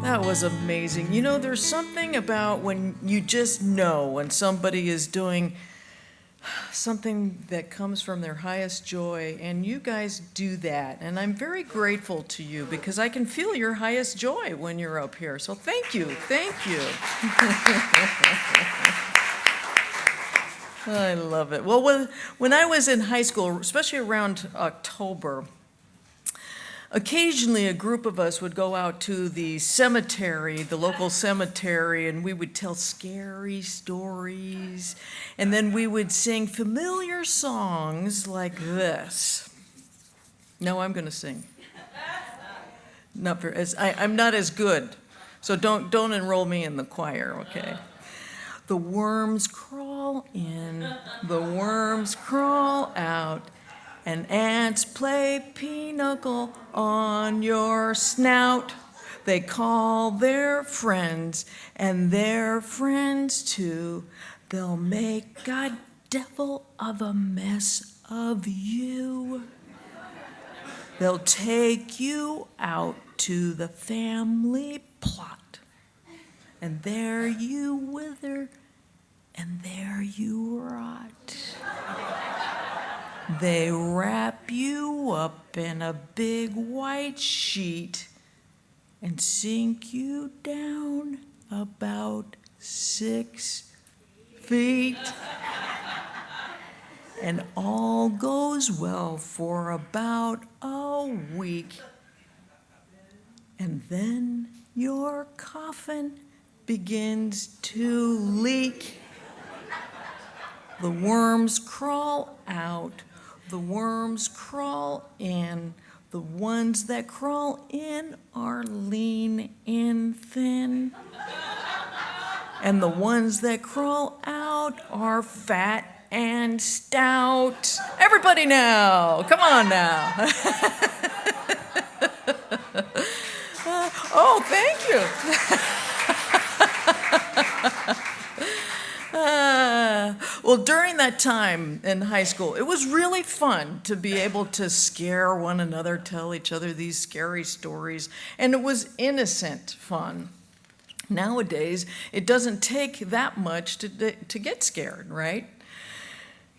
That was amazing. You know, there's something about when you just know when somebody is doing something that comes from their highest joy, and you guys do that. And I'm very grateful to you because I can feel your highest joy when you're up here. So thank you, thank you. I love it. Well, when I was in high school, especially around October, occasionally a group of us would go out to the cemetery, the local cemetery, and we would tell scary stories. And then we would sing familiar songs like this. No, I'm going to sing. I'm not as good, so don't enroll me in the choir, okay? The worms crawl in, the worms crawl out, and ants play pinochle on your snout. They call their friends and their friends too. They'll make a devil of a mess of you. They'll take you out to the family plot, and there you wither, and there you rot. They wrap you up in a big white sheet and sink you down about 6 feet. And all goes well for about a week. And then your coffin begins to leak. The worms crawl out. The worms crawl in. The ones that crawl in are lean and thin. And the ones that crawl out are fat and stout. Everybody now, come on now. Oh, thank you. Well, during that time in high school, it was really fun to be able to scare one another, tell each other these scary stories, and it was innocent fun. Nowadays, it doesn't take that much to get scared, right?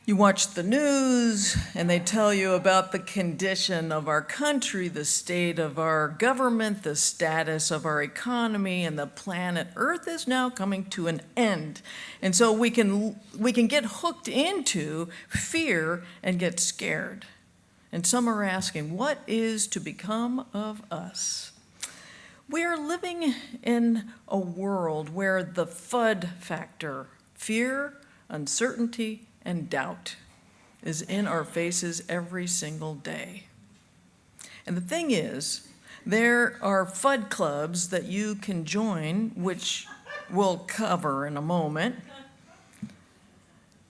You watch the news, and they tell you about the condition of our country, the state of our government, the status of our economy, and the planet Earth is now coming to an end. And so we can get hooked into fear and get scared. And some are asking, what is to become of us? We are living in a world where the FUD factor, fear, uncertainty, and doubt, is in our faces every single day. And the thing is, there are FUD clubs that you can join, which we'll cover in a moment.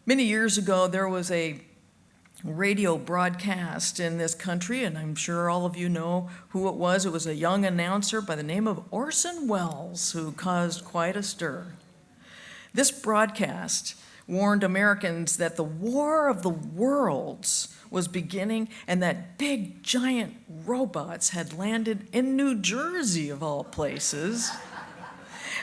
Many years ago, there was a radio broadcast in this country, and I'm sure all of you know who it was. It was a young announcer by the name of Orson Welles who caused quite a stir. This broadcast warned Americans that the War of the Worlds was beginning and that big, giant robots had landed in New Jersey, of all places.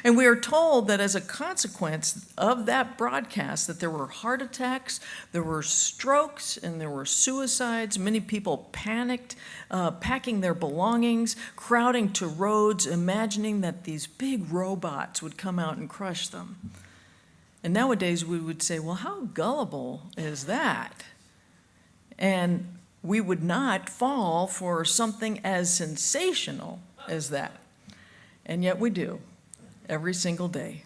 And we are told that as a consequence of that broadcast, that there were heart attacks, there were strokes, and there were suicides. Many people panicked, packing their belongings, crowding to roads, imagining that these big robots would come out and crush them. And nowadays we would say, well, how gullible is that? And we would not fall for something as sensational as that. And yet we do, every single day.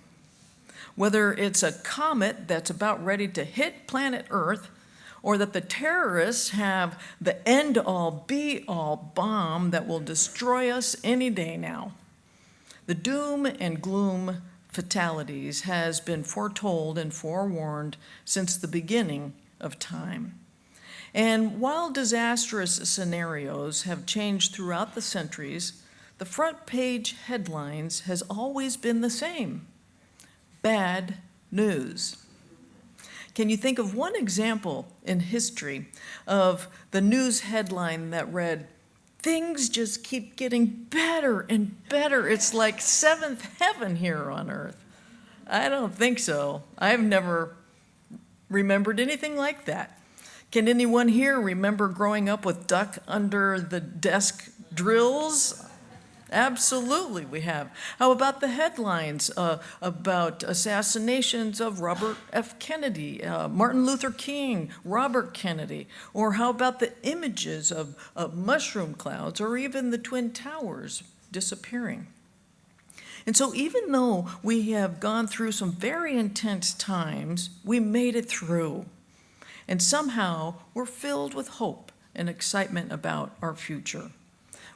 Whether it's a comet that's about ready to hit planet Earth, or that the terrorists have the end-all, be-all bomb that will destroy us any day now. The doom and gloom fatalities has been foretold and forewarned since the beginning of time. And while disastrous scenarios have changed throughout the centuries, the front page headlines has always been the same: bad news. Can you think of one example in history of the news headline that read, things just keep getting better and better. It's like seventh heaven here on earth. I don't think so. I've never remembered anything like that. Can anyone here remember growing up with duck under the desk drills? Absolutely, we have. How about the headlines about assassinations of Robert F. Kennedy, Martin Luther King, Robert Kennedy? Or how about the images of mushroom clouds or even the Twin Towers disappearing? And so even though we have gone through some very intense times, we made it through. And somehow we're filled with hope and excitement about our future.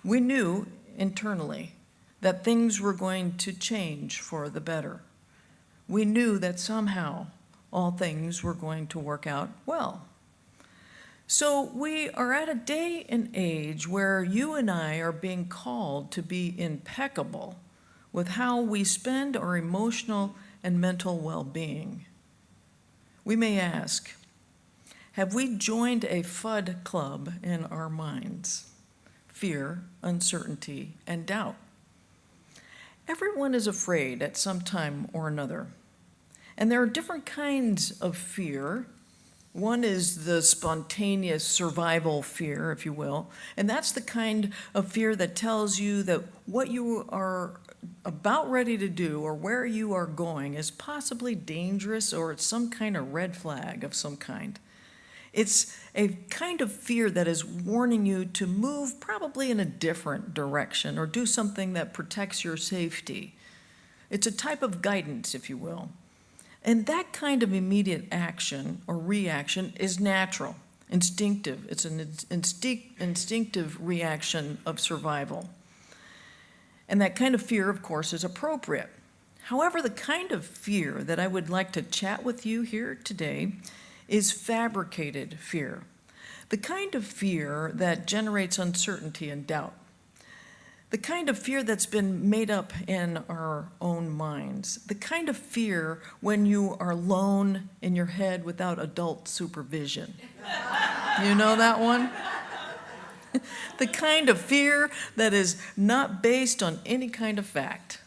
We knew internally that things were going to change for the better. We knew that somehow all things were going to work out well. So we are at a day and age where you and I are being called to be impeccable with how we spend our emotional and mental well-being. We may ask, have we joined a FUD club in our minds? Fear, uncertainty, and doubt. Everyone is afraid at some time or another. And there are different kinds of fear. One is the spontaneous survival fear, if you will, and that's the kind of fear that tells you that what you are about ready to do or where you are going is possibly dangerous or it's some kind of red flag of some kind. It's a kind of fear that is warning you to move probably in a different direction or do something that protects your safety. It's a type of guidance, if you will. And that kind of immediate action or reaction is natural, instinctive. It's an instinctive reaction of survival. And that kind of fear, of course, is appropriate. However, the kind of fear that I would like to chat with you here today is fabricated fear, the kind of fear that generates uncertainty and doubt, the kind of fear that's been made up in our own minds, the kind of fear when you are alone in your head without adult supervision. You know that one? The kind of fear that is not based on any kind of fact.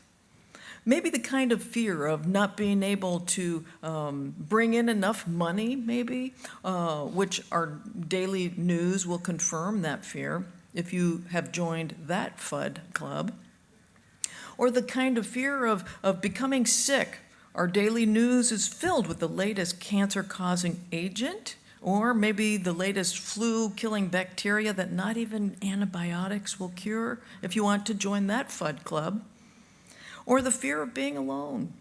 Maybe the kind of fear of not being able to bring in enough money, maybe, which our daily news will confirm that fear if you have joined that FUD club. Or the kind of fear of becoming sick. Our daily news is filled with the latest cancer-causing agent, or maybe the latest flu-killing bacteria that not even antibiotics will cure if you want to join that FUD club. Or the fear of being alone,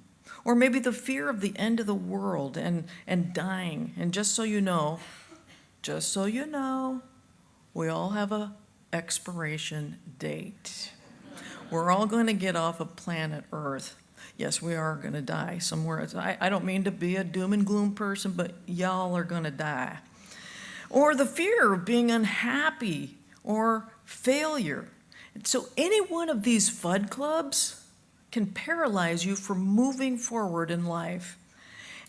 or maybe the fear of the end of the world and dying. And just so you know, we all have a expiration date. We're all going to get off of planet Earth. Yes, we are going to die somewhere. I don't mean to be a doom and gloom person, but y'all are going to die. Or the fear of being unhappy or failure. So any one of these FUD clubs can paralyze you from moving forward in life.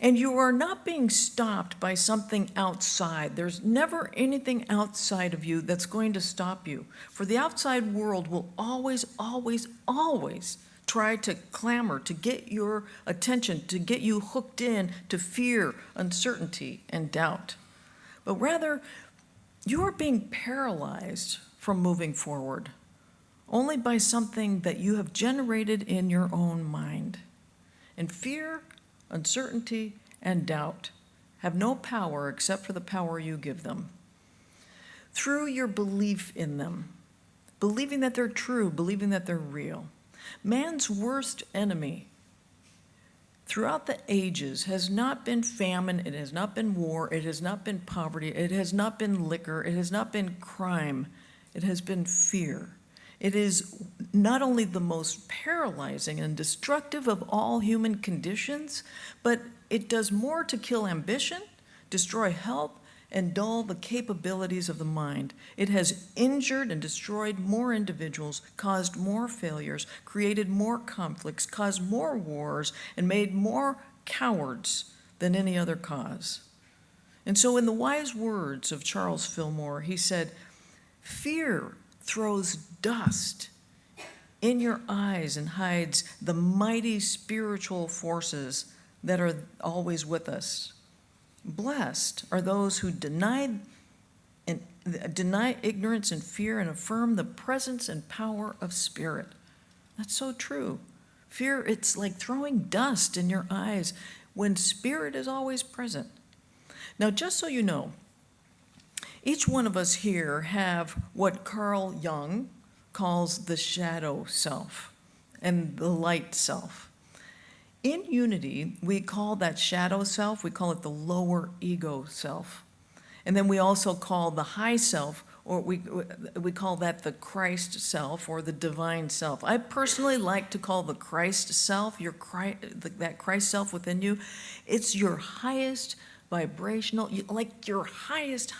And you are not being stopped by something outside. There's never anything outside of you that's going to stop you. For the outside world will always, always, always try to clamor, to get your attention, to get you hooked in to fear, uncertainty, and doubt. But rather, you are being paralyzed from moving forward only by something that you have generated in your own mind. And fear, uncertainty, and doubt have no power except for the power you give them. Through your belief in them, believing that they're true, believing that they're real. Man's worst enemy throughout the ages has not been famine, it has not been war, it has not been poverty, it has not been liquor, it has not been crime, it has been fear. It is not only the most paralyzing and destructive of all human conditions, but it does more to kill ambition, destroy health, and dull the capabilities of the mind. It has injured and destroyed more individuals, caused more failures, created more conflicts, caused more wars, and made more cowards than any other cause. And so in the wise words of Charles Fillmore, he said, "Fear throws dust in your eyes and hides the mighty spiritual forces that are always with us. Blessed are those who deny ignorance and fear and affirm the presence and power of spirit. That's so true. Fear, it's like throwing dust in your eyes when spirit is always present. Now, just so you know, each one of us here have what Carl Jung calls the shadow self and the light self. In unity, we call that shadow self, we call it the lower ego self. And then we also call the high self, or we call that the Christ self or the divine self. I personally like to call the Christ self, that Christ self within you, it's your highest vibrational, like your highest,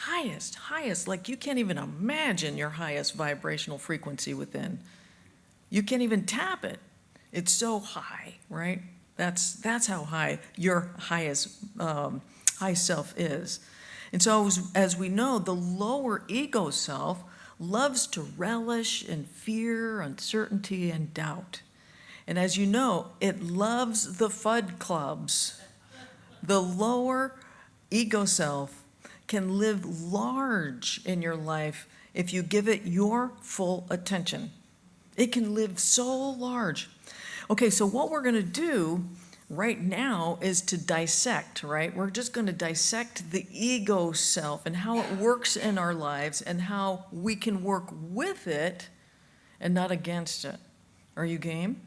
like you can't even imagine your highest vibrational frequency within. You can't even tap it. It's so high, right? That's how high your highest high self is. And so as we know, the lower ego self loves to relish in fear, uncertainty, and doubt. And as you know, it loves the FUD clubs. The lower ego self can live large in your life if you give it your full attention. It can live so large. Okay, so what we're going to do right now is to dissect, right? We're just going to dissect the ego self and how it works in our lives and how we can work with it and not against it. Are you game?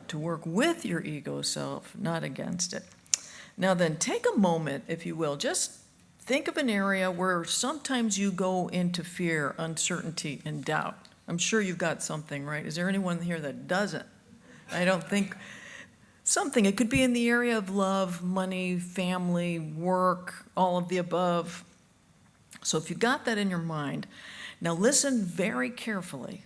To work with your ego self, not against it. Now then, take a moment, if you will. Just think of an area where sometimes you go into fear, uncertainty, and doubt. I'm sure you've got something, right? Is there anyone here that doesn't? I don't think. Something. It could be in the area of love, money, family, work, all of the above. So if you got that in your mind, now listen very carefully.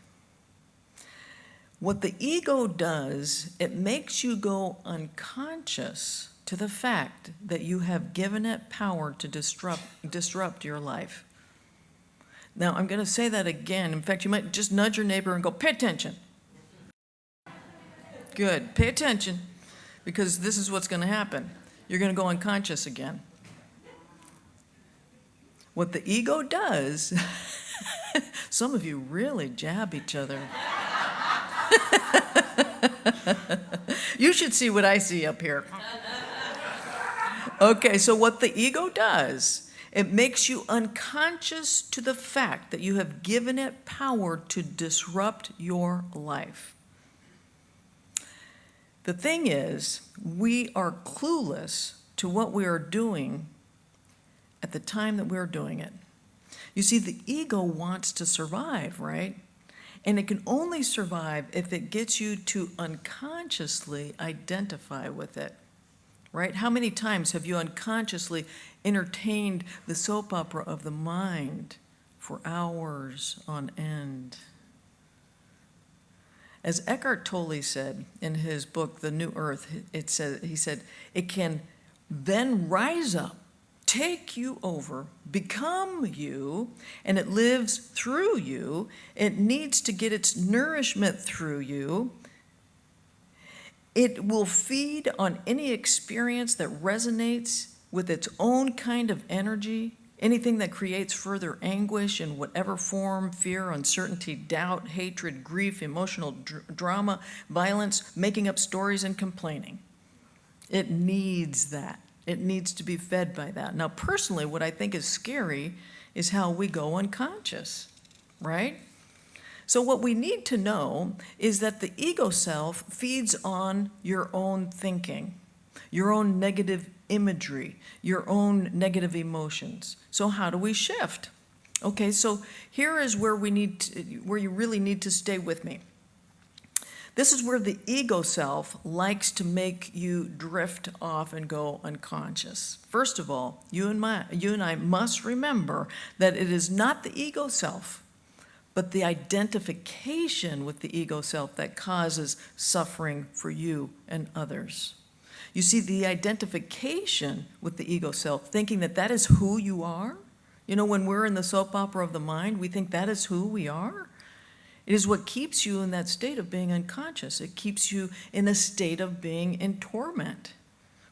What the ego does, it makes you go unconscious to the fact that you have given it power to disrupt your life. Now, I'm going to say that again. In fact, you might just nudge your neighbor and go, pay attention. Good. Pay attention, because this is what's going to happen. You're going to go unconscious again. What the ego does, some of you really jab each other. You should see what I see up here. Okay, so what the ego does, it makes you unconscious to the fact that you have given it power to disrupt your life. The thing is, we are clueless to what we are doing at the time that we're doing it. You see, the ego wants to survive, right? And it can only survive if it gets you to unconsciously identify with it, right? How many times have you unconsciously entertained the soap opera of the mind for hours on end? As Eckhart Tolle said in his book, The New Earth, he said, it can then rise up, take you over, become you, and it lives through you. It needs to get its nourishment through you. It will feed on any experience that resonates with its own kind of energy, anything that creates further anguish in whatever form, fear, uncertainty, doubt, hatred, grief, emotional drama, violence, making up stories, and complaining. It needs that. It needs to be fed by that. Now, personally, what I think is scary is how we go unconscious, right? So what we need to know is that the ego self feeds on your own thinking, your own negative imagery, your own negative emotions. So how do we shift? Okay, so here is where where you really need to stay with me. This is where the ego self likes to make you drift off and go unconscious. First of all, you and I must remember that it is not the ego self, but the identification with the ego self that causes suffering for you and others. You see, the identification with the ego self, thinking that that is who you are. You know, when we're in the soap opera of the mind, we think that is who we are. It is what keeps you in that state of being unconscious. It keeps you in a state of being in torment.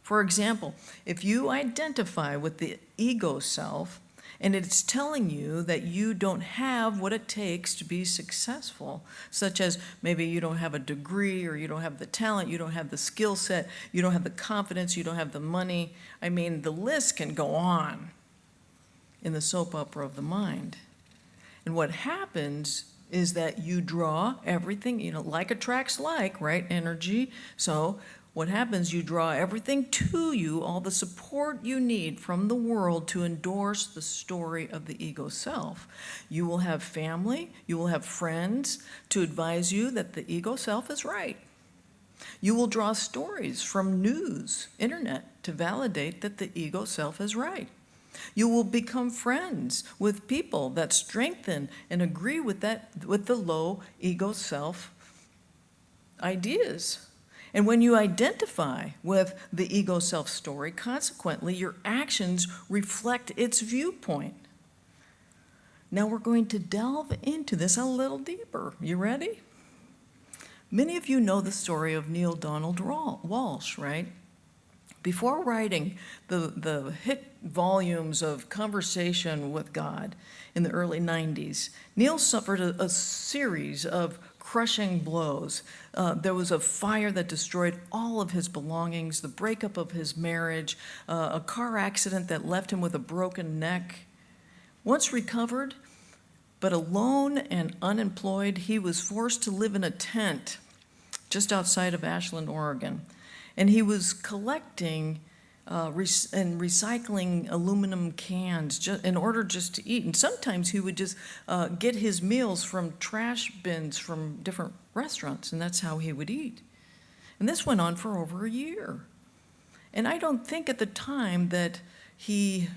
For example, if you identify with the ego self and it's telling you that you don't have what it takes to be successful, such as maybe you don't have a degree or you don't have the talent, you don't have the skill set, you don't have the confidence, you don't have the money. I mean, the list can go on in the soap opera of the mind. And what happens is that you draw everything, like attracts like, right? Energy. So what happens, you draw everything to you, all the support you need from the world to endorse the story of the ego self. You will have family, you will have friends to advise you that the ego self is right. You will draw stories from news, internet, to validate that the ego self is right. You will become friends with people that strengthen and agree with the low ego self ideas. And when you identify with the ego self story, consequently, your actions reflect its viewpoint. Now we're going to delve into this a little deeper. You ready? Many of you know the story of Neil Donald Walsh, right? Before writing the hit volumes of Conversation with God in the early 90s, Neil suffered a series of crushing blows. There was a fire that destroyed all of his belongings, the breakup of his marriage, a car accident that left him with a broken neck. Once recovered, but alone and unemployed, he was forced to live in a tent just outside of Ashland, Oregon. And he was collecting and recycling aluminum cans in order just to eat. And sometimes he would just get his meals from trash bins from different restaurants, and that's how he would eat. And this went on for over a year. And I don't think at the time that I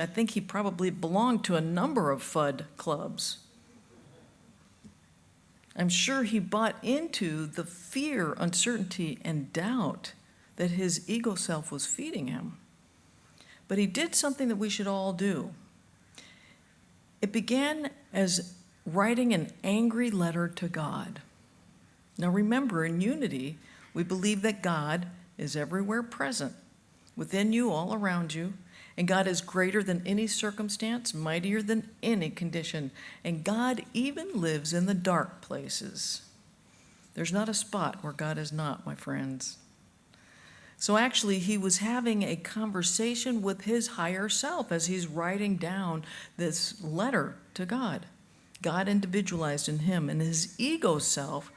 think he probably belonged to a number of FUD clubs. I'm sure he bought into the fear, uncertainty, and doubt that his ego self was feeding him. But he did something that we should all do. It began as writing an angry letter to God. Now remember, in unity, we believe that God is everywhere present, within you, all around you, and God is greater than any circumstance, mightier than any condition, and God even lives in the dark places. There's not a spot where God is not, my friends. So actually, he was having a conversation with his higher self as he's writing down this letter to God. God individualized in him, and his ego self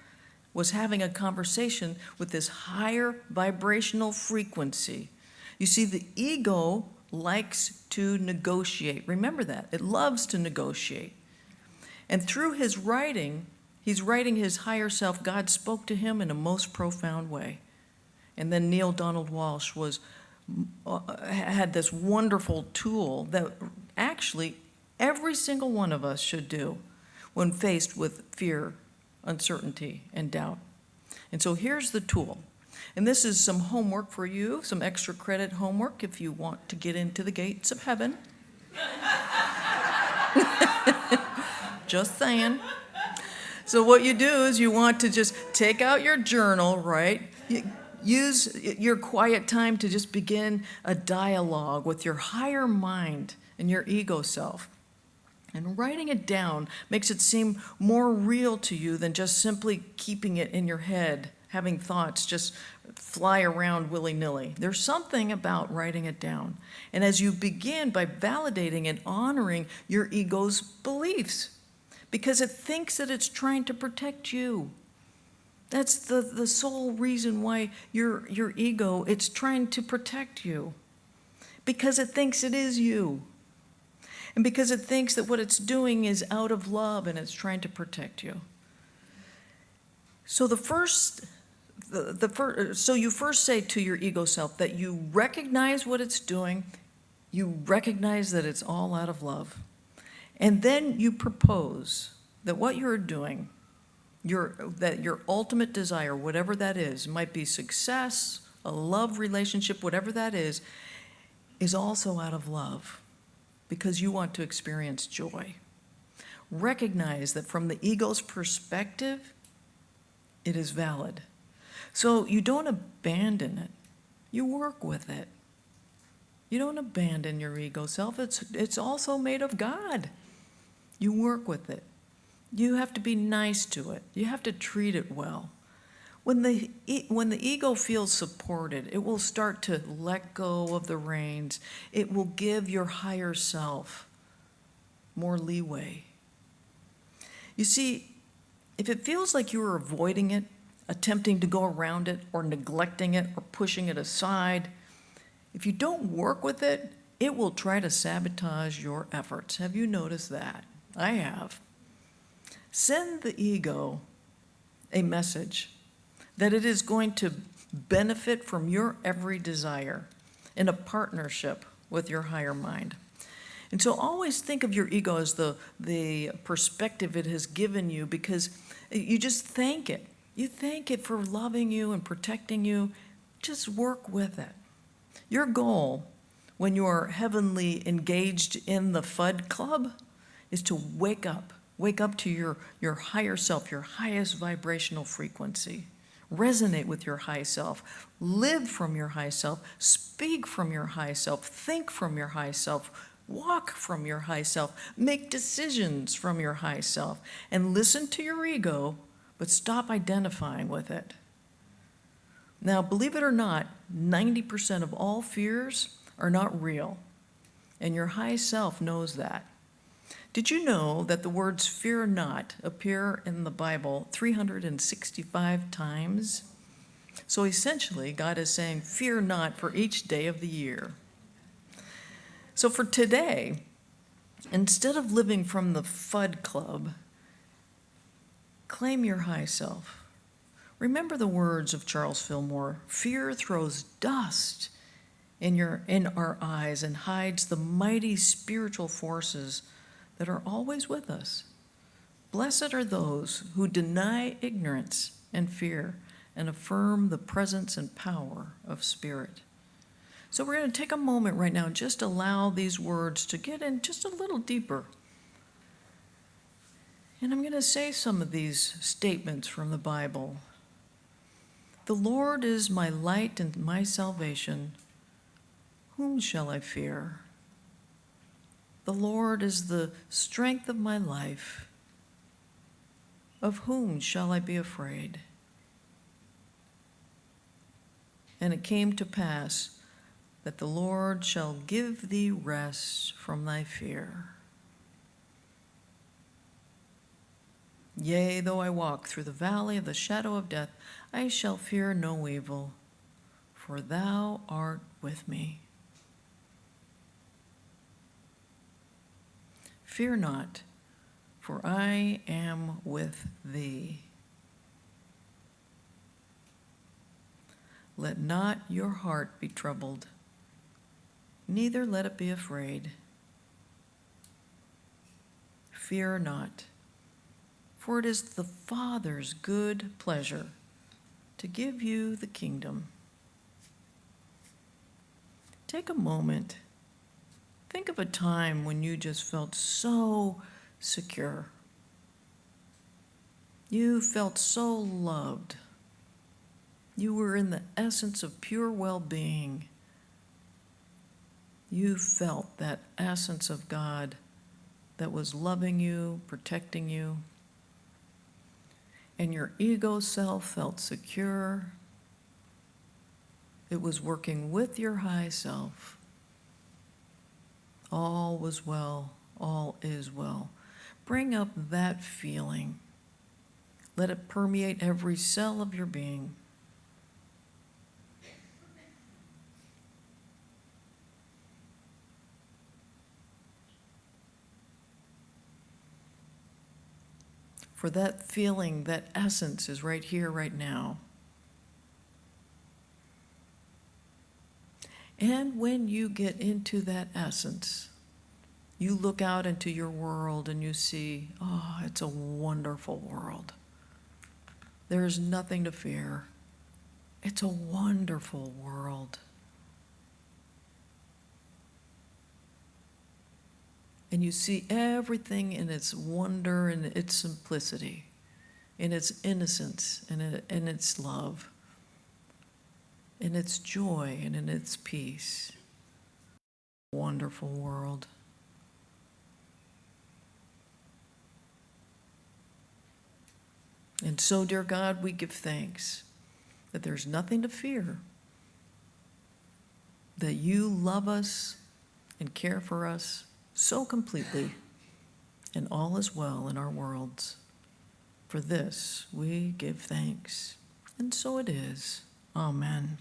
was having a conversation with this higher vibrational frequency. You see, the ego likes to negotiate. Remember that. It loves to negotiate. And through his writing, he's writing his higher self. God spoke to him in a most profound way. And then Neil Donald Walsh had this wonderful tool that actually every single one of us should do when faced with fear, uncertainty, and doubt. And so here's the tool. And this is some homework for you, some extra credit homework if you want to get into the gates of heaven. Just saying. So what you do is you want to just take out your journal, right? Use your quiet time to just begin a dialogue with your higher mind and your ego self. And writing it down makes it seem more real to you than just simply keeping it in your head, having thoughts just fly around willy-nilly. There's something about writing it down. And as you begin by validating and honoring your ego's beliefs, because it thinks that it's trying to protect you. That's the sole reason why your ego, it's trying to protect you. Because it thinks it is you. And because it thinks that what it's doing is out of love and it's trying to protect you. So so you first say to your ego self that you recognize what it's doing, you recognize that it's all out of love, and then you propose that what you're doing, that your ultimate desire, whatever that is, might be success, a love relationship, whatever that is also out of love because you want to experience joy. recognize that from the ego's perspective, it is valid. So you don't abandon it, you work with it. You don't abandon your ego self. It's also made of God. You work with it. You have to be nice to it. You have to treat it well. When the ego feels supported, it will start to let go of the reins. It will give your higher self more leeway. You see, if it feels like you are avoiding it, attempting to go around it, or neglecting it, or pushing it aside, if you don't work with it, it will try to sabotage your efforts. Have you noticed that? I have. Send the ego a message that it is going to benefit from your every desire in a partnership with your higher mind. And so always think of your ego as the perspective it has given you, because you just thank it. You thank it for loving you and protecting you. Just work with it. Your goal when you are heavenly engaged in the FUD Club is to wake up to your higher self, your highest vibrational frequency. Resonate with your high self, live from your high self, speak from your high self, think from your high self, walk from your high self, make decisions from your high self, and listen to your ego, but stop identifying with it. Now, believe it or not, 90% of all fears are not real, and your high self knows that. Did you know that the words fear not appear in the Bible 365 times? So essentially, God is saying, fear not for each day of the year. So for today, instead of living from the FUD Club, claim your high self. Remember the words of Charles Fillmore, fear throws dust in our eyes and hides the mighty spiritual forces that are always with us. Blessed are those who deny ignorance and fear and affirm the presence and power of spirit. So we're going to take a moment right now and just allow these words to get in just a little deeper. And I'm going to say some of these statements from the Bible. The Lord is my light and my salvation. Whom shall I fear? The Lord is the strength of my life. Of whom shall I be afraid? And it came to pass that the Lord shall give thee rest from thy fear. Yea, though I walk through the valley of the shadow of death, I shall fear no evil, for thou art with me. Fear not, for I am with thee. Let not your heart be troubled, neither let it be afraid. Fear not, for it is the Father's good pleasure to give you the kingdom. Take a moment. Think of a time when you just felt so secure. You felt so loved. You were in the essence of pure well-being. You felt that essence of God that was loving you, protecting you. And your ego self felt secure. It was working with your high self. All was well, all is well. Bring up that feeling. Let it permeate every cell of your being. For that feeling, that essence is right here, right now. And when you get into that essence, you look out into your world and you see, oh, it's a wonderful world. There is nothing to fear. It's a wonderful world. and you see everything in its wonder and its simplicity, in its innocence and in its love, in its joy and in its peace. Wonderful world. And so, dear God, we give thanks that there's nothing to fear, that you love us and care for us so completely, and all is well in our worlds. For this we give thanks, and so it is. Amen.